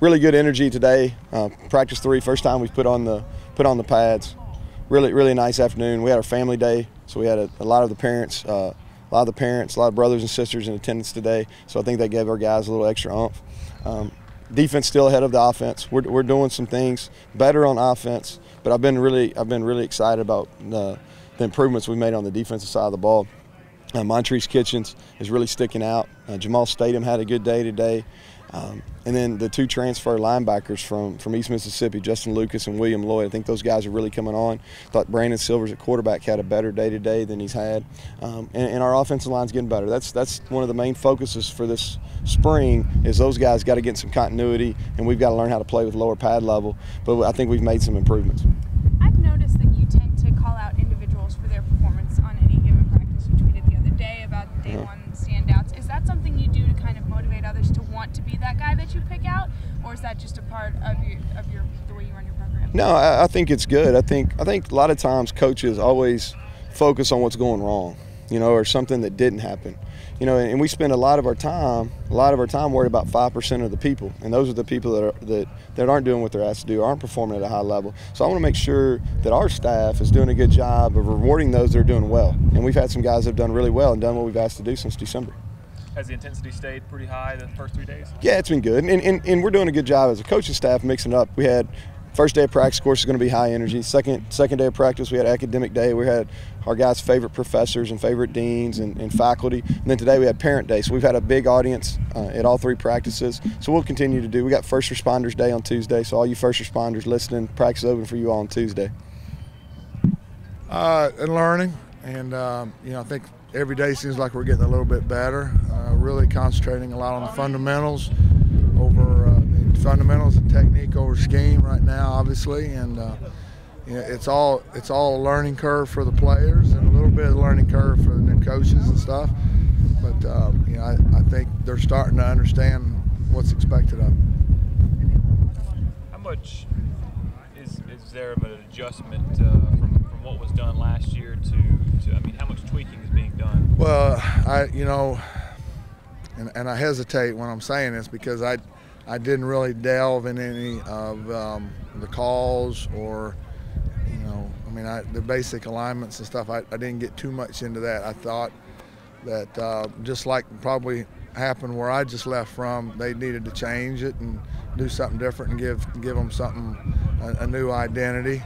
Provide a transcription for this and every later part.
Really good energy today. Practice 3, first time we put on the pads. Really nice afternoon. We had our family day, so we had a lot of the parents, a lot of brothers and sisters in attendance today. So I think that gave our guys a little extra oomph. Defense still ahead of the offense. We're doing some things better on offense, but I've been really excited about the improvements we made on the defensive side of the ball. Montres Kitchens is really sticking out. Jamal Statham had a good day today. And then the 2 transfer linebackers from East Mississippi, Justin Lucas and William Lloyd, I think those guys are really coming on. Thought Brandon Silvers at quarterback had a better day today than he's had. And our offensive line's getting better. That's one of the main focuses for this spring is those guys got to get some continuity, and we've got to learn how to play with lower pad level. But I think we've made some improvements. I've noticed that you tend to call out individuals for their performance on any given practice. You tweeted the other day about the day one standouts. Is that something you do to kind of motivate others to want to be that guy that you pick out, or is that just a part of the way you run your program? No, I think it's good. I think a lot of times coaches always focus on what's going wrong, or something that didn't happen, and we spend a lot of our time worried about 5% of the people, and those are the people that aren't doing what they're asked to do, aren't performing at a high level. So I want to make sure that our staff is doing a good job of rewarding those that are doing well, and we've had some guys that have done really well and done what we've asked to do since December. Has the intensity stayed pretty high the first 3 days? Yeah, it's been good, and we're doing a good job as a coaching staff mixing it up. We had first day of practice, of course, is going to be high energy. Second day of practice, we had academic day. We had our guys' favorite professors and favorite deans and faculty. And then today we had parent day. So we've had a big audience at all 3 practices. So we'll continue to do. We got First Responders Day on Tuesday. So all you first responders listening, practice is open for you all on Tuesday. And learning, and I think every day seems like we're getting a little bit better. Really concentrating a lot on the fundamentals and technique over scheme right now, obviously, and it's all a learning curve for the players and a little bit of a learning curve for the new coaches and stuff. But I think they're starting to understand what's expected of them. How much is there of an adjustment from what was done last year to I mean, how much tweaking is being done? Well, and I hesitate when I'm saying this because I didn't really delve in any of the calls or, the basic alignments and stuff. I didn't get too much into that. I thought that just like probably happened where I just left from, they needed to change it and do something different and give them something, a new identity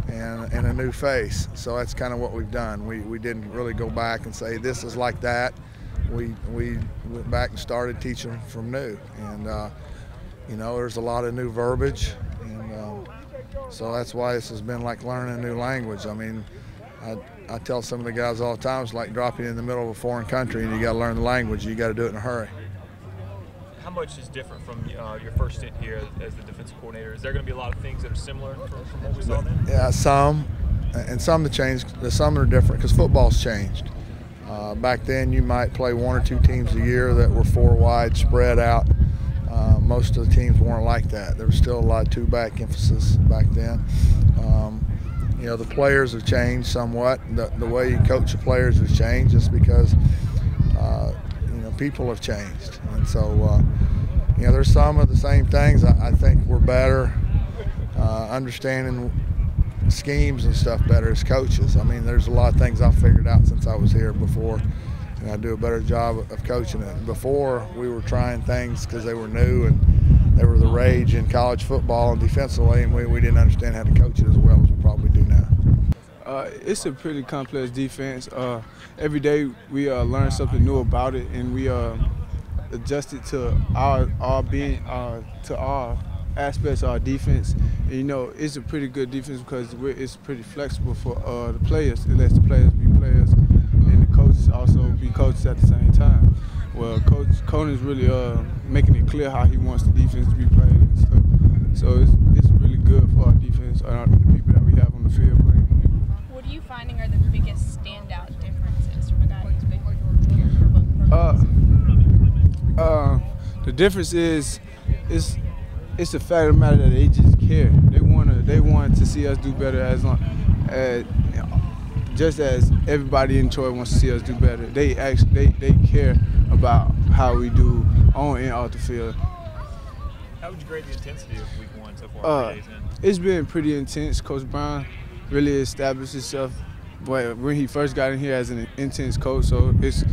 and a new face. So that's kind of what we've done. We didn't really go back and say this is like that. We went back and started teaching from new, and there's a lot of new verbiage, and so that's why this has been like learning a new language. I mean, I tell some of the guys all the time, it's like dropping in the middle of a foreign country and you got to learn the language. You got to do it in a hurry. How much is different from your first stint here as the defensive coordinator? Is there going to be a lot of things that are similar from what we saw then? Yeah, some, and some that changed. Some are different because football's changed. Back then, you might play 1 or 2 teams a year that were 4 wide, spread out. Most of the teams weren't like that. There was still a lot of 2-back emphasis back then. The players have changed somewhat. The way you coach the players has changed just because people have changed. And so, there's some of the same things. I think we're better understanding schemes and stuff better as coaches. I mean, there's a lot of things I've figured out since I was here before, and I do a better job of coaching it. Before, we were trying things because they were new and they were the rage in college football and defensively, and we didn't understand how to coach it as well as we probably do now. It's a pretty complex defense. Every day we learn something new about it, and we adjust it to our aspects of our defense. And, it's a pretty good defense because it's pretty flexible for the players. It lets the players be players and the coaches also be coaches at the same time. Well, Coach Koenning is really making it clear how he wants the defense to be played and stuff. So it's really good for our defense and the people that we have on the field playing. What are you finding are the biggest standout differences from a guy who's been here for both programs? The difference is it's the fact of the matter that they just care. They want to see us do better just as everybody in Troy wants to see us do better. They care about how we do on and off the field. How would you grade the intensity of week 1 so far? 3 days in? It's been pretty intense. Coach Brown really established himself when he first got in here as an intense coach, so it's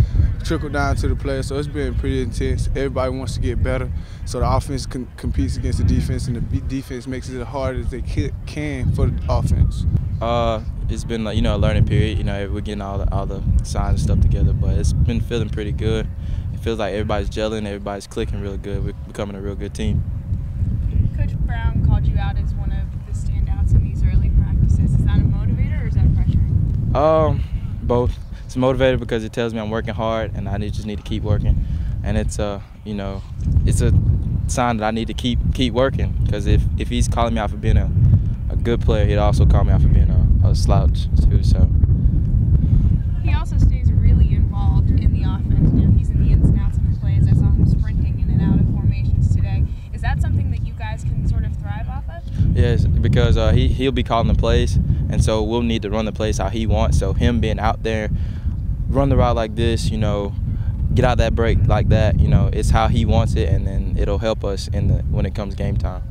trickled down to the players. So it's been pretty intense. Everybody wants to get better, so the offense competes against the defense, and the defense makes it as hard as they can for the offense. It's been like, a learning period. We're getting all the signs and stuff together, but it's been feeling pretty good. It feels like everybody's gelling, everybody's clicking real good. We're becoming a real good team. Coach Brown called you out as one of the standouts in these early practices. Is that a motivator or is that pressuring? Both. It's a motivator because it tells me I'm working hard and I just need to keep working, and it's it's a sign that I need to keep working, because if he's calling me out for being a good player, he'd also call me out for being a slouch too. So he also stays really involved in the offense. He's in the ins and outs of the plays. I saw him sprinting in and out of formations today. Is that something that you guys can sort of thrive off of? Yes, because he'll be calling the plays, and so we'll need to run the plays how he wants. So him being out there, run the route like this, get out that break like that, it's how he wants it, and then it'll help us when it comes game time.